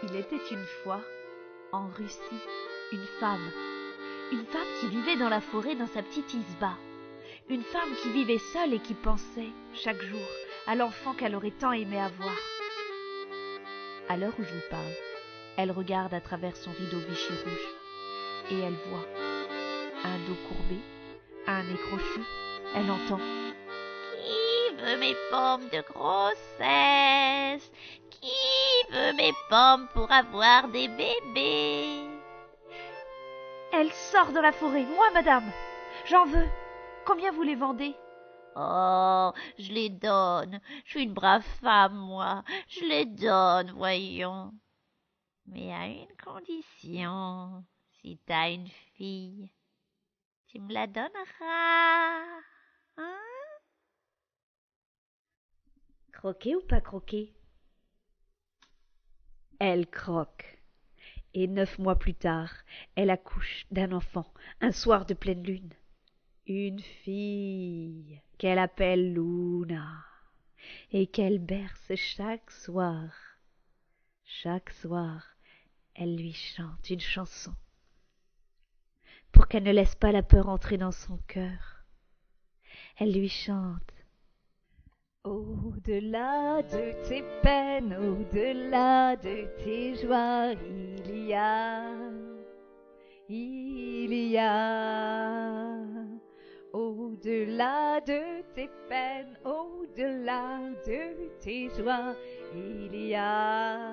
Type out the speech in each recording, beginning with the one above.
Il était une fois, en Russie, une femme qui vivait dans la forêt dans sa petite isba. Une femme qui vivait seule et qui pensait, chaque jour, à l'enfant qu'elle aurait tant aimé avoir. À l'heure où je vous parle, elle regarde à travers son rideau Vichy rouge et elle voit un dos courbé, un nez crochu. Elle entend « Qui veut mes pommes de grossesse? Qui veut mes pommes pour avoir des bébés ?» Elle sort de la forêt. « Moi, madame, j'en veux. Combien vous les vendez ?»« Oh, je les donne. Je suis une brave femme, moi. Je les donne, voyons. Mais à une condition. Si t'as une fille, tu me la donneras. Hein? » Croquer ou pas croquer? Elle croque. Et 9 mois plus tard, elle accouche d'un enfant, un soir de pleine lune. Une fille qu'elle appelle Luna et qu'elle berce chaque soir. Chaque soir, elle lui chante une chanson pour qu'elle ne laisse pas la peur entrer dans son cœur. Elle lui chante: au-delà de tes peines, au-delà de tes joies, il y a, au-delà de tes peines, au-delà de tes joies, il y a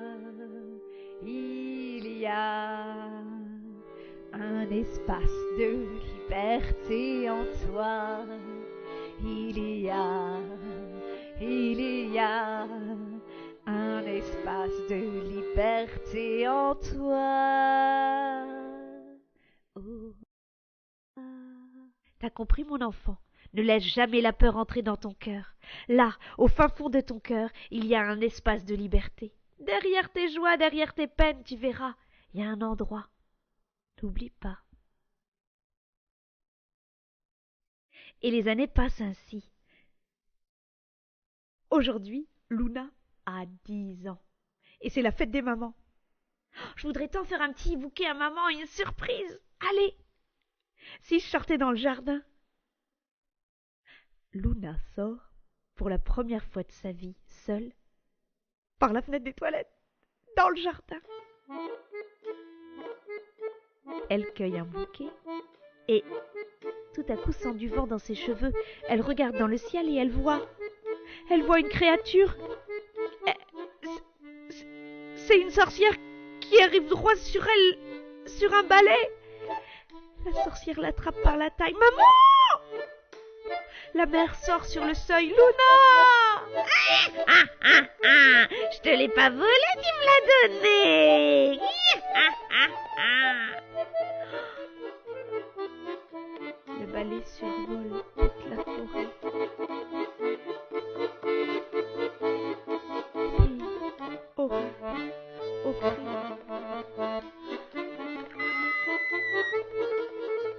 un espace de liberté en toi. Il y a un espace de liberté en toi. Oh. T'as compris, mon enfant? Ne laisse jamais la peur entrer dans ton cœur. Là, au fin fond de ton cœur, il y a un espace de liberté. Derrière tes joies, derrière tes peines, tu verras, il y a un endroit. N'oublie pas. Et les années passent ainsi. Aujourd'hui, Luna a 10 ans. Et c'est la fête des mamans. Je voudrais tant faire un petit bouquet à maman, une surprise. Allez! Si je sortais dans le jardin. Luna sort, pour la première fois de sa vie, seule, par la fenêtre des toilettes, dans le jardin. Elle cueille un bouquet et, tout à coup, sent du vent dans ses cheveux. Elle regarde dans le ciel et elle voit une créature. C'est une sorcière qui arrive droit sur elle, sur un balai. La sorcière l'attrape par la taille. Maman! La mère sort sur le seuil. Luna! Je te l'ai pas volé, tu me l'as donné. Le balai survole toute la forêt. Au cri.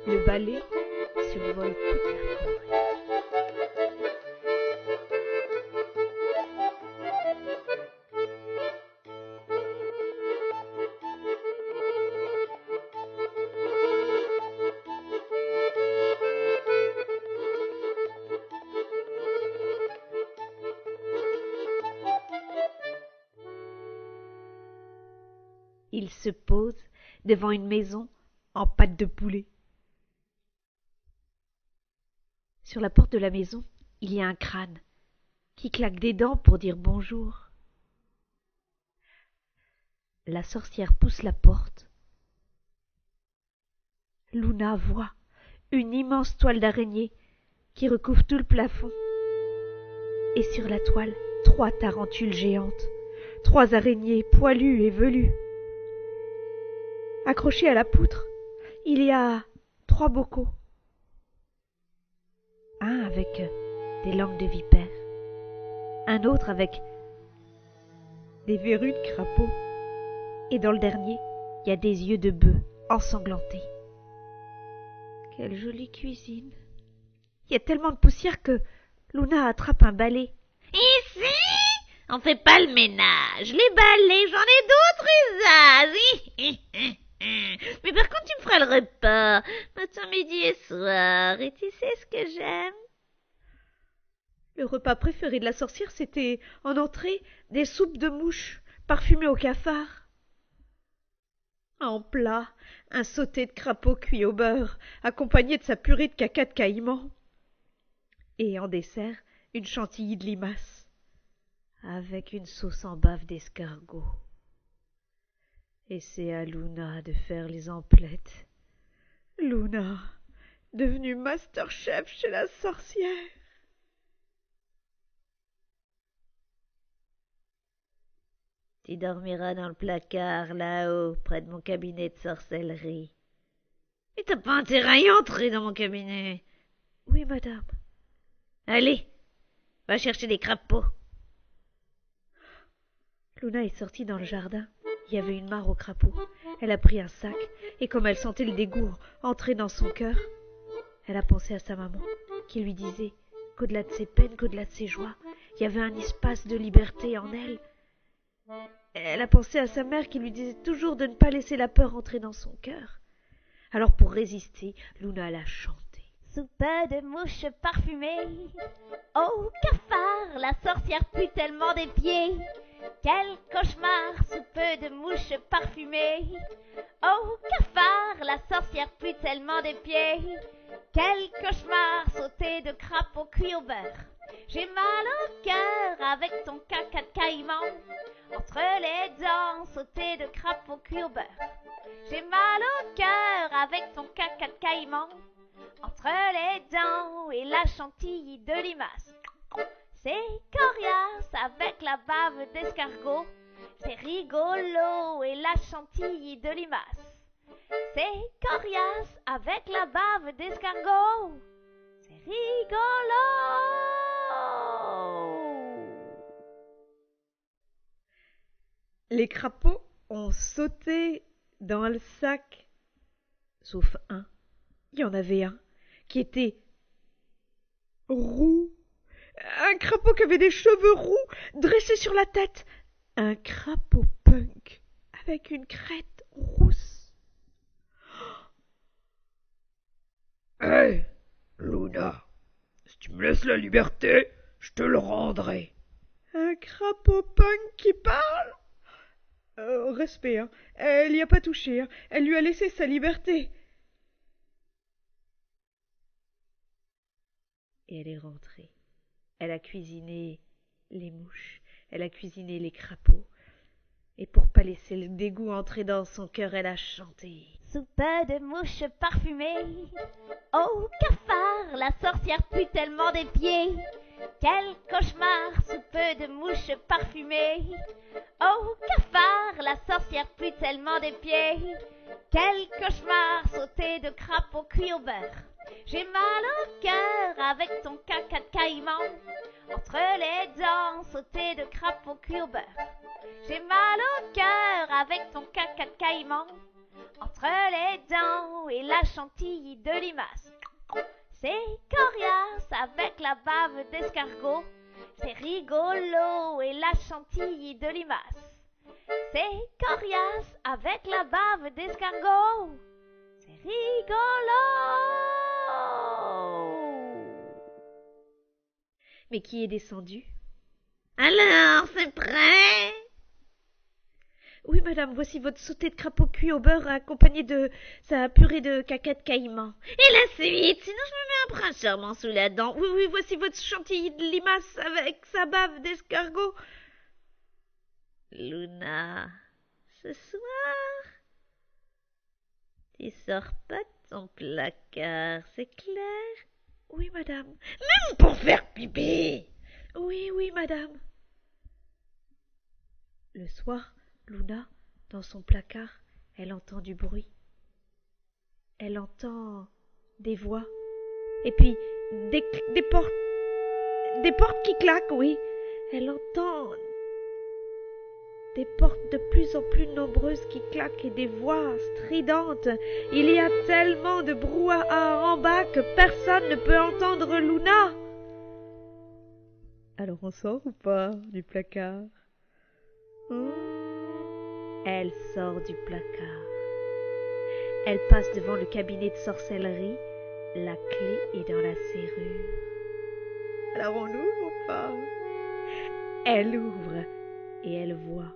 Le balai survole toute la forêt. Il se pose devant une maison en pâte de poulet. Sur la porte de la maison, il y a un crâne qui claque des dents pour dire bonjour. La sorcière pousse la porte. Luna voit une immense toile d'araignée qui recouvre tout le plafond. Et sur la toile, 3 tarentules géantes, 3 araignées poilues et velues. Accrochés à la poutre, il y a 3 bocaux. Un avec des langues de vipère, un autre avec des verrues de crapaud, et dans le dernier, il y a des yeux de bœuf ensanglantés. Quelle jolie cuisine! Il y a tellement de poussière que Luna attrape un balai. « Ici ! On fait pas le ménage. Les balais, j'en ai d'autres usages. Mais par contre, tu me feras le repas, matin, midi et soir, et tu sais ce que j'aime? Le repas préféré de la sorcière, c'était, en entrée, des soupes de mouches, parfumées au cafard. En plat, un sauté de crapaud cuit au beurre, accompagné de sa purée de caca de caïman. Et en dessert, une chantilly de limace, avec une sauce en bave d'escargot. Et c'est à Luna de faire les emplettes. Luna, devenue master chef chez la sorcière. Tu dormiras dans le placard, là-haut, près de mon cabinet de sorcellerie. Mais t'as pas intérêt à y entrer dans mon cabinet. Oui, madame. Allez, va chercher des crapauds. Luna est sortie dans le jardin. Il y avait une mare aux crapauds. Elle a pris un sac, et comme elle sentait le dégoût entrer dans son cœur, elle a pensé à sa maman, qui lui disait qu'au-delà de ses peines, qu'au-delà de ses joies, il y avait un espace de liberté en elle. Elle a pensé à sa mère qui lui disait toujours de ne pas laisser la peur entrer dans son cœur. Alors pour résister, Luna l'a chanté. Soupe de mouches parfumées, au cafard, la sorcière pue tellement des pieds. Quel cauchemar, soupe de mouches parfumées, au cafard, la sorcière pue tellement des pieds. Quel cauchemar, sauté de crapaud cuit au beurre. J'ai mal au cœur avec ton caca de caïman, entre les dents, sauté de crapaud cuit au beurre. J'ai mal au cœur avec ton caca de caïman, entre les dents et la chantilly de limace. C'est coriace avec la bave d'escargot, c'est rigolo et la chantilly de limace. C'est coriace avec la bave d'escargot, c'est rigolo. Les crapauds ont sauté dans le sac, sauf un. Il y en avait un qui était roux. Un crapaud qui avait des cheveux roux dressés sur la tête. Un crapaud punk avec une crête rousse. Hé, Luna, si tu me laisses la liberté, je te le rendrai. Un crapaud punk qui parle? Respect, hein. Elle y a pas touché, hein. Elle lui a laissé sa liberté. Et elle est rentrée. Elle a cuisiné les mouches, elle a cuisiné les crapauds. Et pour pas laisser le dégoût entrer dans son cœur, elle a chanté. Soupe de mouches parfumées, au cafard, la sorcière pue tellement des pieds. Quel cauchemar, soupe de mouches parfumées, au cafard, la sorcière pue tellement des pieds. Quel cauchemar, sauté de crapaud cuit au beurre. J'ai mal au cœur avec ton caca de caïman, entre les dents, sauté de crapaud cuit au beurre. J'ai mal au cœur avec ton caca de caïman, entre les dents et la chantilly de limace. C'est coriace avec la bave d'escargot, c'est rigolo et la chantilly de limace. C'est coriace avec la bave d'escargot, c'est rigolo. Mais qui est descendu? Alors, c'est prêt? Oui, madame, voici votre sauté de crapaud cuit au beurre accompagné de sa purée de caca de caïman. Et la suite, sinon je me mets un prince charmant sous la dent. Oui, oui, voici votre chantilly de limace avec sa bave d'escargot. Luna, ce soir, tu sors pas de ton placard, c'est clair? Oui, madame. Même pour faire pipi? Oui, oui, madame. Le soir, Luna, dans son placard, elle entend du bruit. Elle entend des voix. Et puis des portes qui claquent, oui. Elle entend des portes de plus en plus nombreuses qui claquent et des voix stridentes. Il y a tellement de brouhaha en bas que personne ne peut entendre Luna. Alors on sort ou pas du placard? Elle sort du placard. Elle passe devant le cabinet de sorcellerie. La clé est dans la serrure. Alors on ouvre ou pas? Elle ouvre et elle voit,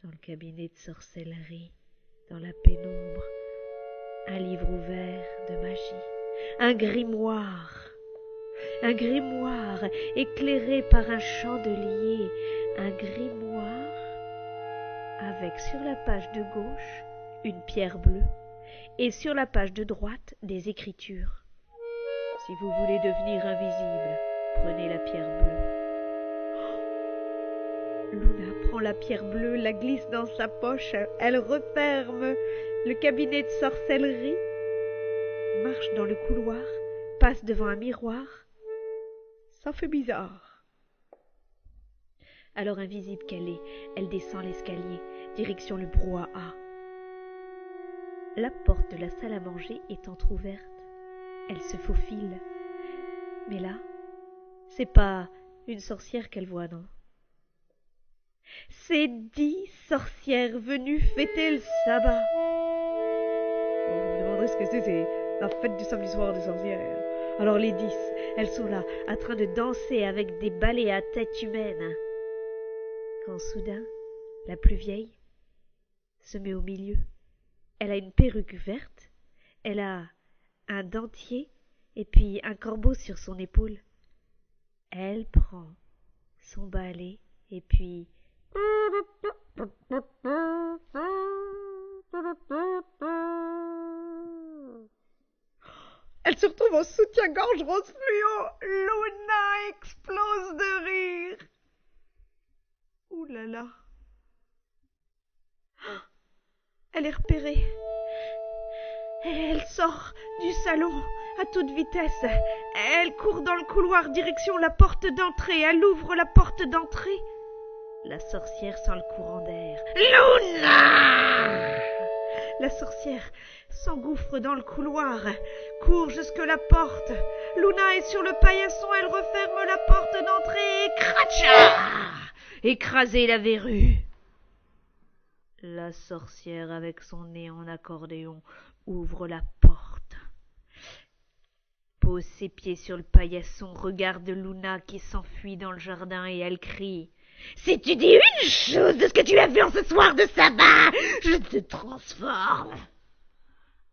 dans le cabinet de sorcellerie, dans la pénombre, un livre ouvert de magie, un grimoire éclairé par un chandelier, un grimoire avec sur la page de gauche une pierre bleue et sur la page de droite des écritures. Si vous voulez devenir invisible, prenez la pierre bleue. Luna prend la pierre bleue, la glisse dans sa poche, elle referme le cabinet de sorcellerie, marche dans le couloir, passe devant un miroir. Ça fait bizarre. Alors invisible qu'elle est, elle descend l'escalier, direction le brouhaha. La porte de la salle à manger est entr'ouverte. Elle se faufile. Mais là, c'est pas une sorcière qu'elle voit, non. C'est 10 sorcières venues fêter le sabbat. Vous me demanderez ce que c'est la fête du samedi soir des sorcières. Alors les 10, elles sont là, en train de danser avec des balais à tête humaine. Quand soudain, la plus vieille se met au milieu. Elle a une perruque verte, elle a un dentier et puis un corbeau sur son épaule. Elle prend son balai et puis... Elle se retrouve en soutien-gorge rose fluo. Luna explose de rire. Ouh là là. Elle est repérée. Elle sort du salon à toute vitesse. Elle court dans le couloir direction la porte d'entrée. Elle ouvre la porte d'entrée. La sorcière sent le courant d'air. Luna! La sorcière s'engouffre dans le couloir, court jusque la porte. Luna est sur le paillasson, elle referme la porte d'entrée et cratcha! Écraser la verrue. La sorcière, avec son nez en accordéon, ouvre la porte, pose ses pieds sur le paillasson, regarde Luna qui s'enfuit dans le jardin et elle crie: si tu dis une chose de ce que tu as vu en ce soir de sabbat, je te transforme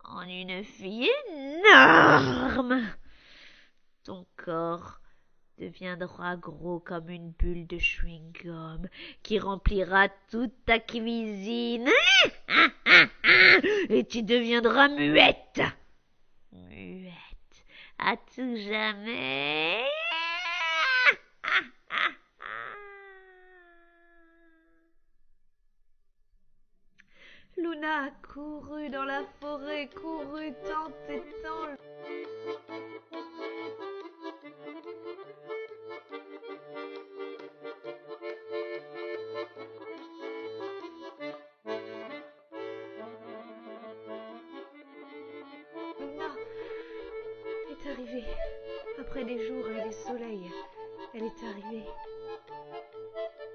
en une fille énorme. Ton corps deviendra gros comme une bulle de chewing-gum qui remplira toute ta cuisine. Et tu deviendras muette. Muette à tout jamais. Luna a couru dans la forêt, couru tant et tant. Luna est arrivée. Après des jours et des soleils, elle est arrivée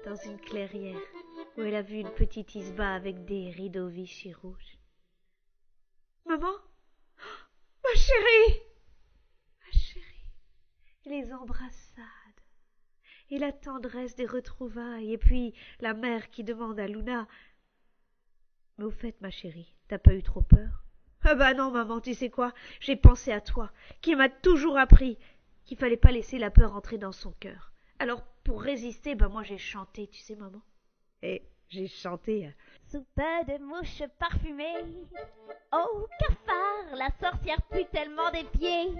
dans une clairière où elle a vu une petite isba avec des rideaux Vichy rouges. Maman, ma chérie, et les embrassades, et la tendresse des retrouvailles, et puis la mère qui demande à Luna: mais au fait, ma chérie, t'as pas eu trop peur? Ah bah non, maman, tu sais quoi, j'ai pensé à toi, qui m'a toujours appris qu'il fallait pas laisser la peur entrer dans son cœur. Alors, pour résister, moi j'ai chanté, tu sais, maman. Et j'ai chanté soupe de mouches parfumée. Oh, cafard, la sorcière pue tellement des pieds.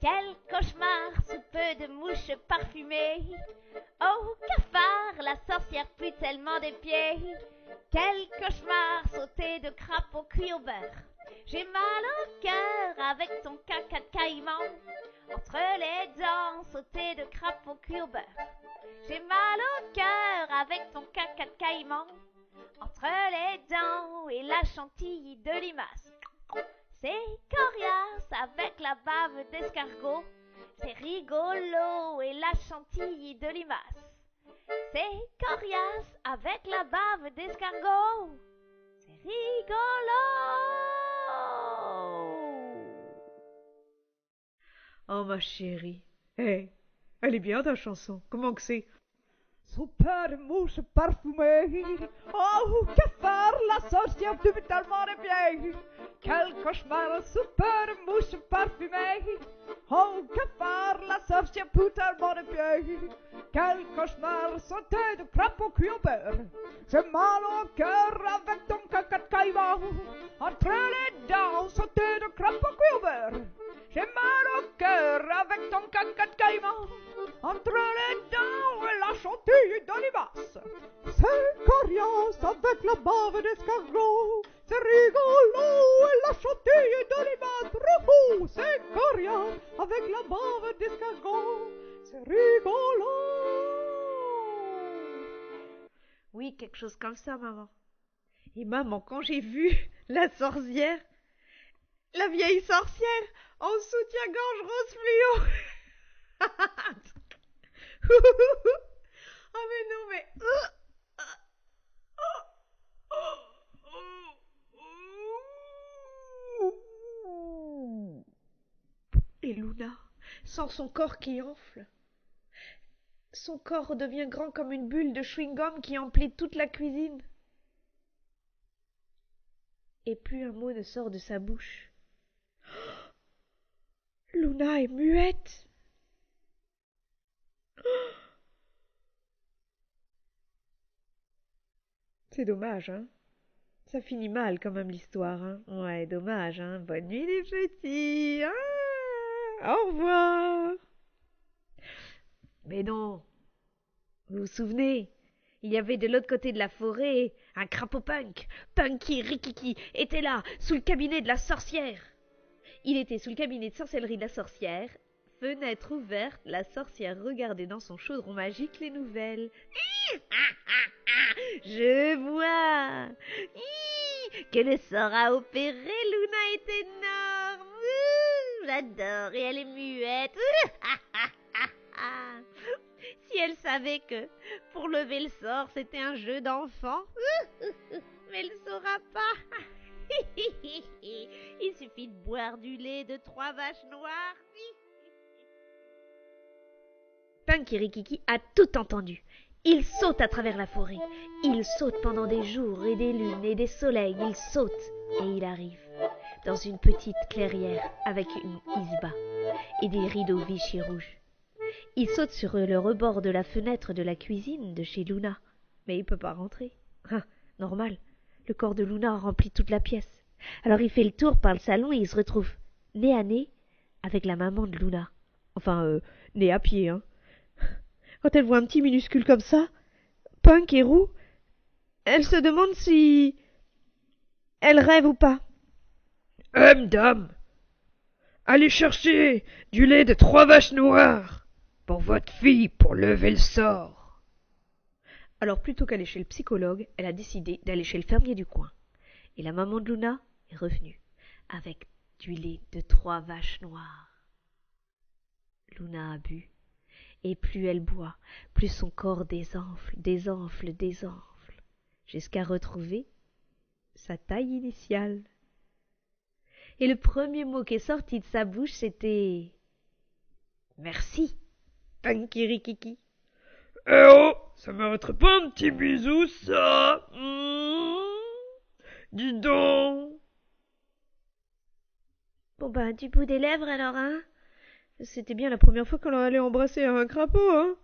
Quel cauchemar, soupe de mouches parfumée. Oh, cafard, la sorcière pue tellement des pieds. Quel cauchemar, sauter de crapaud cuit au beurre. J'ai mal au cœur avec ton caca de caïman. Entre les dents, sauter de crapaud cuit au beurre. J'ai mal au cœur avec ton caca de caïman. Entre les dents et la chantilly de limace. C'est coriace avec la bave d'escargot. c'est rigolo, et la chantilly de limace. C'est coriace avec la bave d'escargot. C'est rigolo. Oh, ma chérie. Hé, elle est bien ta chanson. Comment que c'est? Super mouche parfumée. Oh, que faire, la sorcière du tellement de bien. Quel cauchemar, super mouche parfumée. Oh, que faire, la sorcière pour tellement de bien. Quel cauchemar, sauter de crapaud cuit au beurre. J'ai mal au cœur avec ton caca de caïman. Entre les dents, sauter de crapaud cuit au beurre. J'ai mal au cœur avec ton caca de caïman. Entre les dents et la chantilly de limace. C'est coriace avec la bave d'escargot. C'est rigolo et la chantilly de limace. Roux, c'est coriace avec la bave d'escargot. C'est rigolo. Oui, quelque chose comme ça, maman. Et maman, quand j'ai vu la sorcière, la vieille sorcière, en soutien-gorge rose fluo. Ah mais non, mais... Et Luna sent son corps qui enfle. Son corps devient grand comme une bulle de chewing-gum qui emplit toute la cuisine. Et plus un mot ne sort de sa bouche. Luna est muette. C'est dommage, hein? Ça finit mal quand même l'histoire, hein? Ouais, dommage, hein? Bonne nuit les petits! Ah, au revoir! Mais non! Vous vous souvenez? Il y avait de l'autre côté de la forêt un crapaud punk. Punky Rikiki était là, sous le cabinet de la sorcière. Il était sous le cabinet de sorcellerie de la sorcière. Fenêtre ouverte, la sorcière regardait dans son chaudron magique les nouvelles. Je vois que le sort a opéré. Luna est énorme. J'adore, et elle est muette. Si elle savait que pour lever le sort, c'était un jeu d'enfant. Mais elle ne saura pas. Il suffit de boire du lait de 3 vaches noires. Punky Rikiki a tout entendu. Il saute à travers la forêt. Il saute pendant des jours et des lunes et des soleils. Il saute et il arrive dans une petite clairière avec une isba et des rideaux Vichy rouges. Il saute sur le rebord de la fenêtre de la cuisine de chez Luna. Mais il ne peut pas rentrer. Normal. Le corps de Luna remplit toute la pièce. Alors il fait le tour par le salon et il se retrouve nez à nez avec la maman de Luna. Enfin, nez à pied, hein. Quand elle voit un petit minuscule comme ça, punk et roux, elle se demande si elle rêve ou pas. Dame, allez chercher du lait de 3 vaches noires pour votre fille pour lever le sort. Alors plutôt qu'aller chez le psychologue, elle a décidé d'aller chez le fermier du coin. Et la maman de Luna est revenue avec du lait de 3 vaches noires. Luna a bu. Et plus elle boit, plus son corps désenfle, jusqu'à retrouver sa taille initiale. Et le premier mot qui est sorti de sa bouche, c'était « Merci, Punky Rikiki ». Eh oh, ça mériterait pas un petit bisou, ça? Dis donc. Bon ben, du bout des lèvres alors, hein? C'était bien la première fois qu'on allait embrasser un crapaud, hein?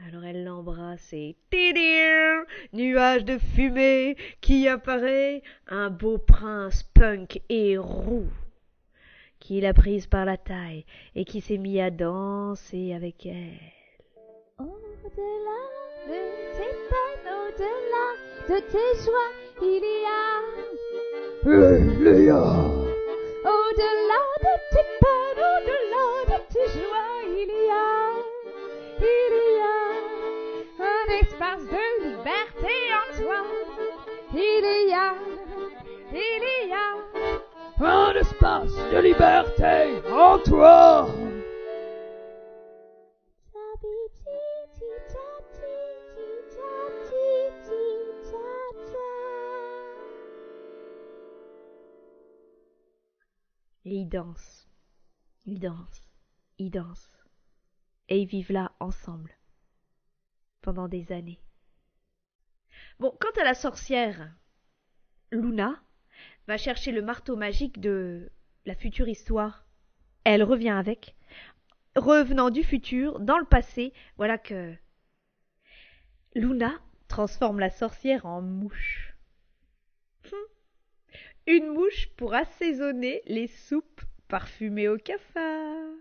Alors elle l'embrasse et... Tidir! Nuage de fumée qui apparaît, un beau prince punk et roux, qui l'a prise par la taille et qui s'est mis à danser avec elle. Au-delà de tes peines, au-delà de tes joies, il y a... Léa! Au-delà de tes peines, au-delà de tes joies, il y a un espace de liberté en toi. Il y a Un espace de liberté en toi. ils dansent. Ils dansent. Ils dansent. Et ils vivent là ensemble. Pendant des années. Bon, quant à la sorcière, Luna va chercher le marteau magique de la future histoire. Elle revient avec. Revenant du futur, dans le passé, voilà que Luna transforme la sorcière en mouche. Une mouche pour assaisonner les soupes parfumées au cafard.